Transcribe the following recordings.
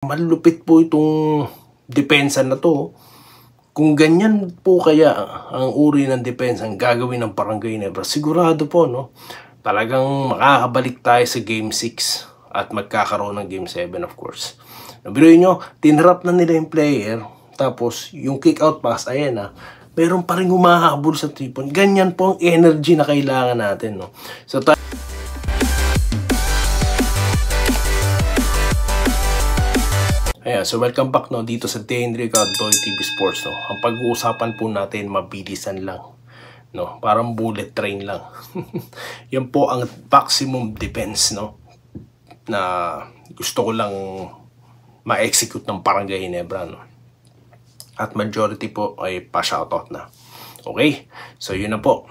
Malupit po itong depensa na to. Kung ganyan po kaya ang uri ng depensa ang gagawin ng Barangay Ginebra, sigurado po, no? Talagang makakabalik tayo sa Game 6 at magkakaroon ng Game 7, of course. Nabiruin nyo, tinrap na nila yung player, tapos yung kick-out pass, ayan na, meron pa rin humahabol sa 3-point. Ganyan po ang energy na kailangan natin, no? So, ayan, so welcome back, no, dito sa Henry Doy TV Sports, no. Ang pag-uusapan po natin, mabilisan lang, no, parang bullet train lang. Yan po ang maximum defense, no, na gusto ko lang ma-execute ng Barangay Ginebra, no. At majority po ay pa-shoutout na. Okay, so yun na po.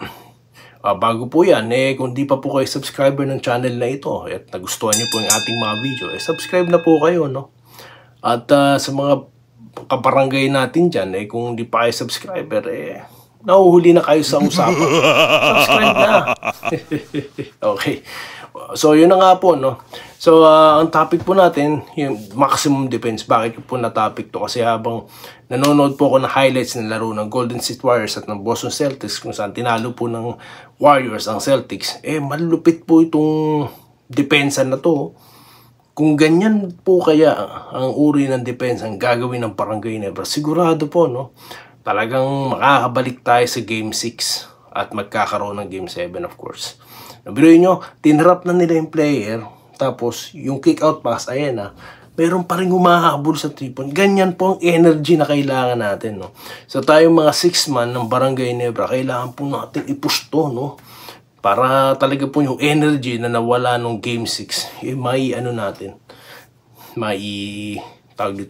Bago po yan, kung di pa po kayo subscriber ng channel na ito at nagustuhan niyo po yung ating mga video, subscribe na po kayo, no. At sa mga kabarangay natin dyan, kung di pa kayo subscriber, nahuhuli na kayo sa usapan. Subscribe na. Okay. So, yun na nga po, no. So, ang topic po natin, yung maximum defense. Bakit po na topic to? Kasi habang nanonood po ako ng highlights ng laro ng Golden State Warriors at ng Boston Celtics, kung saan tinalo po ng Warriors ang Celtics, malupit po itong depensa na to. Kung ganyan po kaya ang uri ng depensa ang gagawin ng Barangay Ginebra, sigurado po, no? Talagang makakabalik tayo sa Game 6 at magkakaroon ng Game 7, of course. Nabiruin nyo, tinrap na nila yung player, tapos yung kick-out pass, ayan na, meron pa rin humahabol sa 3-point. Ganyan po ang energy na kailangan natin, no? So tayong mga 6-man ng Barangay Ginebra, kailangan po natin i-push to, no? Para talaga po yung energy na nawala nung Game 6,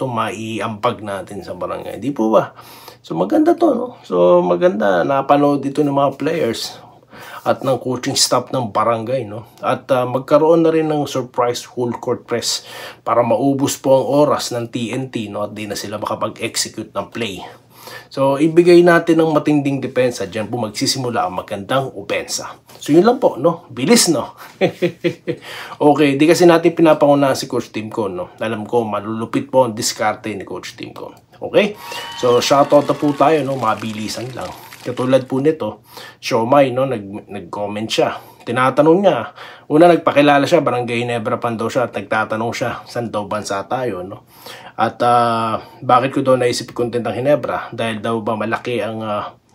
maiampag natin sa barangay. Di po ba? So maganda to, no? So maganda, napanood dito ng mga players at ng coaching staff ng barangay, no? At magkaroon na rin ng surprise full court press para maubos po ang oras ng TNT, no? At di na sila makapag-execute ng play. So, ibigay natin ng matinding depensa. Diyan po magsisimula ang magandang opensa. So, yun lang po, no? Bilis, no? Okay, di kasi natin pinapangunahan si Coach Tim Con, no? Alam ko, malulupit po ang diskarte ni Coach Tim Con. Okay? So, shoutout na po tayo, no? Mabilisan lang. Katulad po nito, Shomai, no? Nag-comment siya. Tinatanong niya. Una, nagpakilala siya, Barangay Ginebra pan daw siya, at nagtatanong siya, saan daw bansa tayo, no? At bakit ko daw naisip content ng Ginebra? Dahil daw ba malaki ang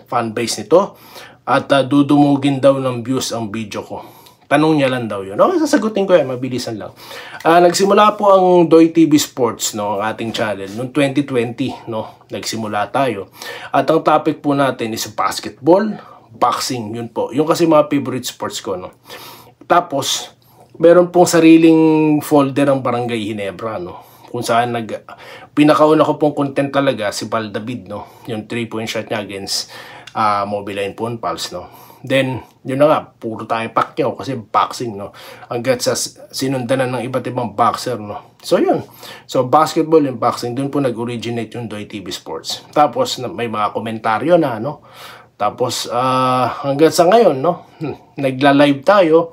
fanbase nito? At dudumugin daw ng views ang video ko. Tanong niya lang daw yun. Okay, sasagutin ko yan, mabilisan lang. Nagsimula po ang Doy TV Sports, no, ang ating channel, noong 2020, no? Nagsimula tayo. At ang topic po natin is basketball, boxing, yun po. Yung kasi mga favorite sports ko, no. Tapos, meron pong sariling folder ang Barangay Ginebra, no. Kung saan pinakauna ko pong content talaga si Val David, no. Yung 3-point shot niya against Mobiline Phone Pals, no. Then, yun na nga, puro tayo Pacquiao kasi boxing, no. Hanggat sa sinundanan ng iba't ibang boxer, no. So, yun. So, basketball and boxing, dun po nag-originate yung Doy TV Sports. Tapos, may mga komentaryo na, no. Tapos, hanggang sa ngayon, no, nagla-live tayo.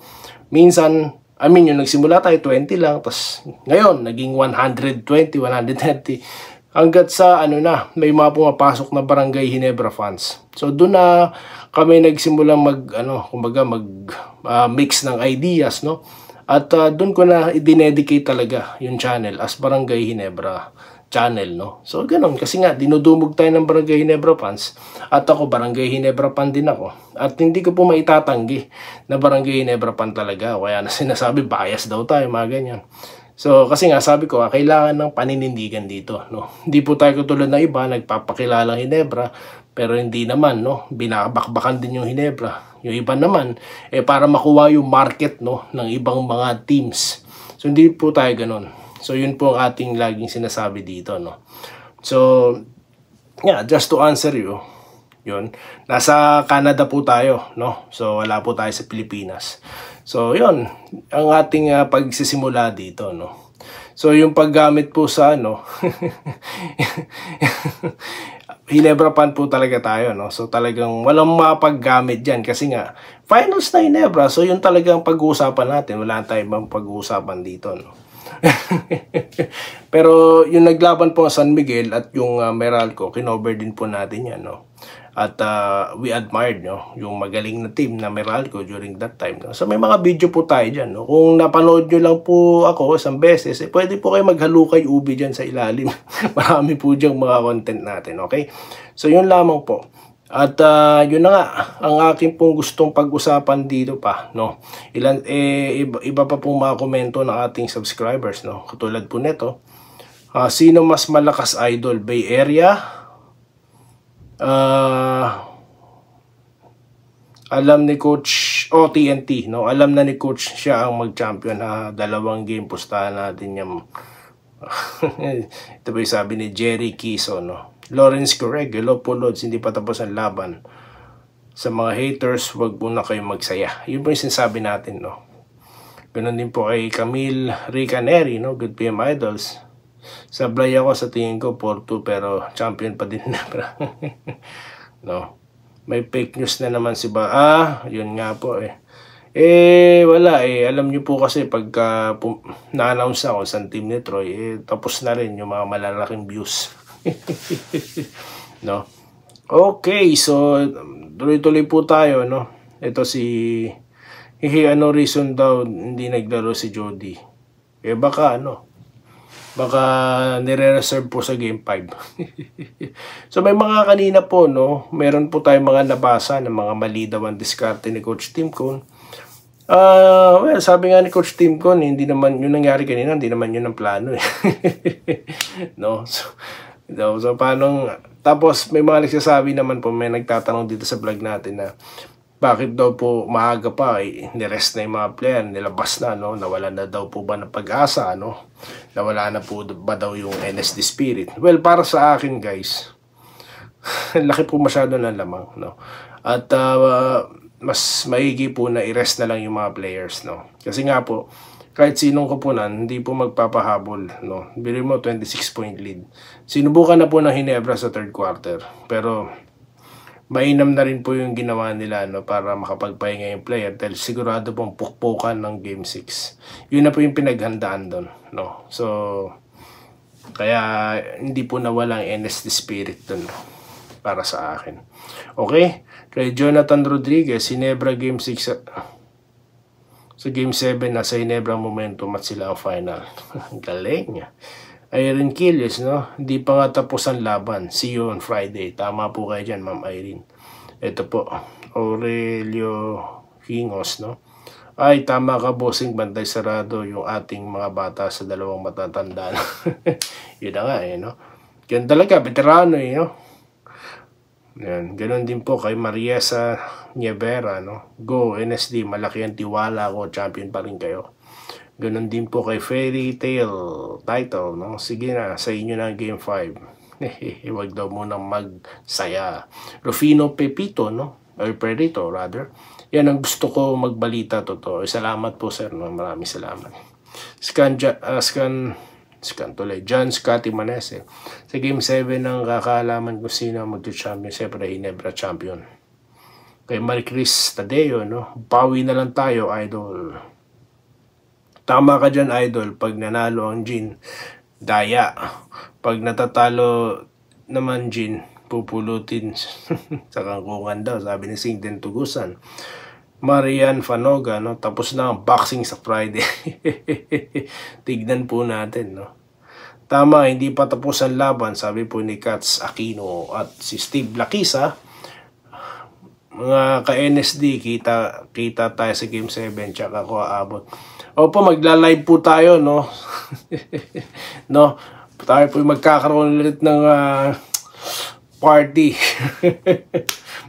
Minsan, yung nagsimula tayo 20 lang, tapos ngayon, naging 120, 130. Hanggat sa, may mga pumapasok na Barangay Ginebra fans. So, doon na kami nagsimula mix ng ideas, no. At doon ko na i-dedicate talaga yung channel as Barangay Ginebra channel, no. So, ganun. Kasi nga, dinudumog tayo ng Barangay Ginebra fans. At ako, Barangay Ginebra fan din ako. At hindi ko po maitatanggi na Barangay Ginebra fan talaga. Kaya na sinasabi, bias daw tayo, mga ganyan. So, kasi nga, sabi ko, kailangan ng paninindigan dito, no. Hindi po tayo katulad ng iba, nagpapakilalang Ginebra, pero hindi naman, no. Binabakbakan din yung Ginebra. Yung iba naman, para makuha yung market, no, ng ibang mga teams. So, hindi po tayo ganun. So, yun po ang ating laging sinasabi dito, no. So, yeah, just to answer you, yun. Nasa Canada po tayo, no. So, wala po tayo sa Pilipinas. So, yun. Ang ating pagsisimula dito, no. So, yung paggamit po sa, Ginebra fan po talaga tayo, no. So, talagang walang mapaggamit dyan kasi nga, finals na Ginebra. So, yun talagang pag-uusapan natin. Wala tayong pag-uusapan dito, no. Pero yung naglaban po sa San Miguel at yung Meralco, kinover din po natin yan, no? At we admired, no, yung magaling na team na Meralco during that time, no? So may mga video po tayo dyan, no? Kung napanood nyo lang po ako isang beses, pwede po kayo maghalukay ubi dyan sa ilalim. Marami po dyan mga content natin, okay? So yun lamang po. At yun na nga ang aking pong gustong pag-usapan dito pa, no. Iba pa pong mga komento ng ating subscribers, no. Katulad po nito, sino mas malakas idol, Bay Area? Alam ni coach TNT, no. Alam na ni coach siya ang mag-champion. 2 game pustahan natin yung ito ba yung sabi ni Jerry Kiso, no. Lawrence correct, hello po Lods, hindi pa tapos ang laban. Sa mga haters, wag muna kayong magsaya. Yun po yung sinasabi natin, no. Ganun din po kay Camille Ricaneri, no. Good PM Idols. Sablay ako sa tingin ko 4-2 pero champion pa din na. No. May fake news na naman si yun nga po wala alam nyo po kasi pagka na-announce ako sa team ni Troy, tapos na rin yung mga malalaking views. No. Okay, so tuloy-tuloy po tayo, no. Ito si ano reason daw hindi naglaro si Jody. Baka nire-reserve po sa game 5. So may mga kanina po, no, meron po tayong mga nabasa ng mga mali daw ang diskarte ni Coach Tim Cone. Well, sabi nga ni Coach Tim Cone, hindi naman yung nangyari kanina, hindi naman yun ang plano. No, so paano, tapos may mga nagsasabi naman po, may nagtatanong dito sa vlog natin na bakit daw po maaga pa nirest na yung mga player, nilabas na, no, nawala na daw po ba ng pag-asa, no, nawala na po ba daw yung NSD spirit. Well, para sa akin guys, laki po masyado ng lamang, no, at mas maigi po na i-rest na lang yung mga players, no, kasi nga po kahit sinong kupunan, hindi po magpapahabol, no. Bili mo 26-point lead. Sinubukan na po ng Hinebra sa 3rd quarter. Pero mainam na rin po yung ginawa nila, no, para makapagpahinga yung player dahil sigurado pong pukpukan ng game 6. Yun na po yung pinaghandaan doon, no. So kaya hindi po nawala ang NSD spirit doon, no, para sa akin. Okay? Kay Jonathan Rodriguez, Hinebra game 6 sa Game 7, nasa Hinebra momentum at sila ang final. Galing. Irene Quiles, no? Hindi pa nga tapos ang laban. See you on Friday. Tama po kayo dyan, Ma'am Irene. Ito po, Aurelio Hingos, no? Ay, tama ka, bossing, bantay sarado yung ating mga bata sa 2 matatanda. Yun na nga, no? Yan talaga, veterano, no? Yan. Ganun din po kay Mariesa Nievera, no? Go NSD, malaki ang tiwala ko, champion pa rin kayo. Ganun din po kay Fairy Tale title, no? Sige na, sa inyo na game 5. Huwag daw munang magsaya. Rufino Pepito, no? Or Perito, rather. Yan ang gusto ko magbalita, totoo. Salamat po, sir, no? Maraming salamat. John Scotty Manese. Sa Game 7 ng kakaalaman kung sino mag-champion, siyempre Hinebra champion. Kay Maricris Tadeo, no? Bawi na lang tayo, idol. Tama ka dyan, idol. Pag nanalo ang Jin, daya. Pag natatalo naman Jin, pupulutin sa kangkungan daw, sabi ni Singden Tugusan. Marian Fanoga, no? Tapos na ang boxing sa Friday. Tignan po natin, no? Tama, hindi pa tapos ang laban, sabi po ni Katz Aquino at si Steve Lakisa. Mga ka-NSD, kita tayo sa Game 7, tsaka ako aabot. Opo, magla-live po tayo, no? No? Tayo po magkakaroon ulit ng party.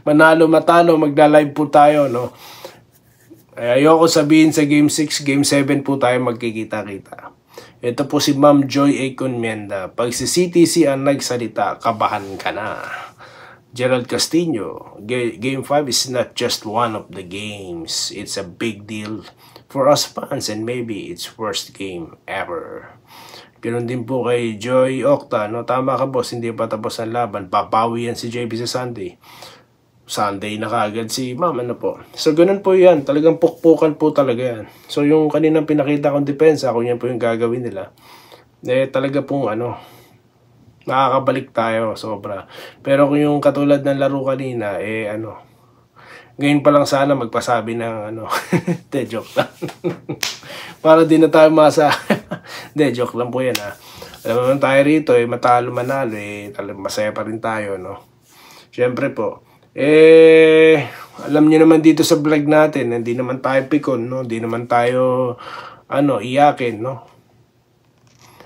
Manalo matalo, magla-live po tayo, no? Ayoko sabihin sa Game 6, Game 7 po tayo magkikita-kita. Ito po si Ma'am Joy A. Conmienda. Pag si CTC ang nagsalita, kabahan ka na. Gerald Castillo, Game 5 is not just one of the games. It's a big deal for us fans and maybe it's worst game ever. Ganun din po kay Joy Octa, no? Tama ka boss, hindi pa tapos ang laban. Papawi yan si JB sa Sunday. Sunday na kaagad si ma'am, ano po. So, ganun po yan. Talagang pukpukan po talaga yan. So, yung kaninang pinakita kong depensa, kung yan po yung gagawin nila, talaga pong nakakabalik tayo, sobra. Pero kung yung katulad ng laro kanina, ngayon pa lang sana magpasabi ng joke lang. Para di na tayo joke lang po yan Alam naman tayo rito, matalo manalo, masaya pa rin tayo, no? Siyempre po, alam niyo naman dito sa vlog natin, hindi naman tayo pikon, no? Hindi naman tayo, iyakin, no?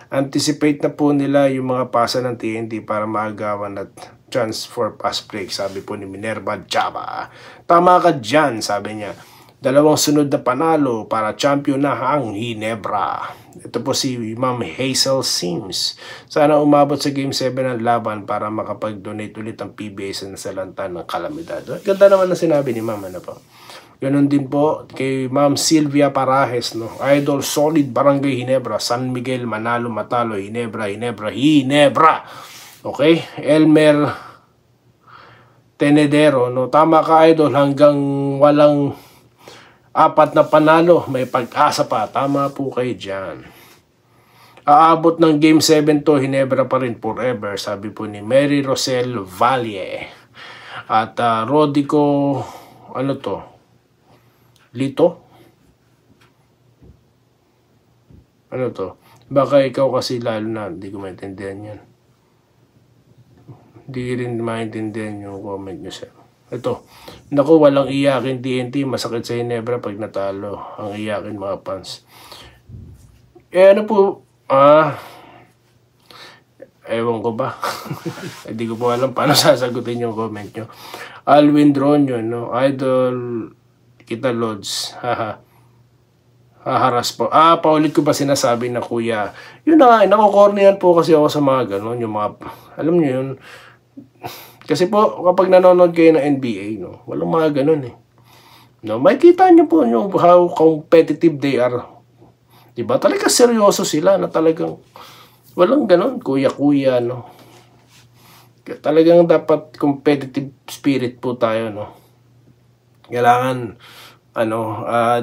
Anticipate na po nila yung mga pasa ng TNT para maagawan at chance for pass break, sabi po ni Minerva Java. Tama ka dyan, sabi niya. 2 sunod na panalo para champion na ang Ginebra. Ito po si Ma'am Hazel Sims. Sana umabot sa Game 7 ng laban para makapag-donate ulit ang PBA sa nasalanta ng kalamidad. Ganda naman na sinabi ni Ma'am, po. Ganon din po kay Ma'am Sylvia Parajes, no? Idol Solid Barangay Ginebra, San Miguel, Manalo, Matalo, Ginebra. Okay? Elmer Tenedero, no? Tama ka, Idol, hanggang walang 4 na panalo, may pag-asa pa. Tama po kayo dyan. Aabot ng Game 7 to, Ginebra pa rin forever, sabi po ni Mary Rosel Valle. At Rodico, Lito? Baka ikaw kasi lalo na, hindi ko maintindihan yan. Hindi rin maintindihan yung comment nyo, sir. Ito, naku, walang iyakin TNT, masakit sa Ginebra pag natalo. Ang iyakin mga fans. Ewan ko ba? Hindi ko po alam paano sasagutin yung comment nyo. Alwin Dronyo, no? Idol kita Lods. Haharas po. Paulit ko ba sinasabi na kuya? Yun na nga, nakukornihan po kasi ako sa mga ganon. Yung mga, alam nyo yun. Kasi po, kapag nanonood kayo ng NBA, no, walang mga ganun No, makikita nyo po yung how competitive they are. Diba? Talaga seryoso sila na talagang walang ganun, kuya-kuya, no. Talagang dapat competitive spirit po tayo, no. Kailangan,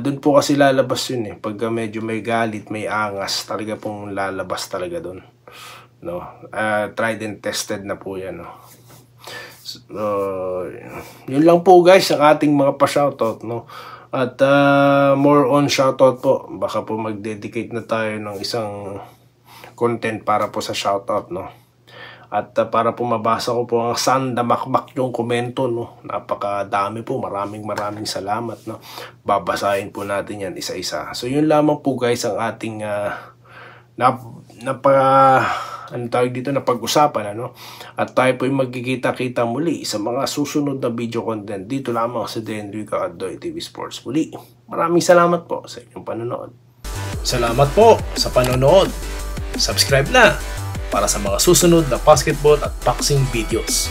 dun po kasi lalabas yun Pagka medyo may galit, may angas, talaga pong lalabas talaga dun. No? Tried and tested na po yan, no. Yun lang po guys ang ating mga pa-shoutout, no. At more on shoutout po, baka po mag-dedicate na tayo ng isang content para po sa shoutout, no. At para po mabasa ko po ang sandamakmak yung komento, no. Napakadami po, maraming salamat, no. Babasahin po natin yan isa-isa. So yun lamang po guys ang ating napag-usapan, At tayo po yung magkikita-kita muli sa mga susunod na video content dito lamang sa Enrico Addoy TV Sports. Muli, maraming salamat po sa inyong panonood. Salamat po sa panonood. Subscribe na para sa mga susunod na basketball at boxing videos.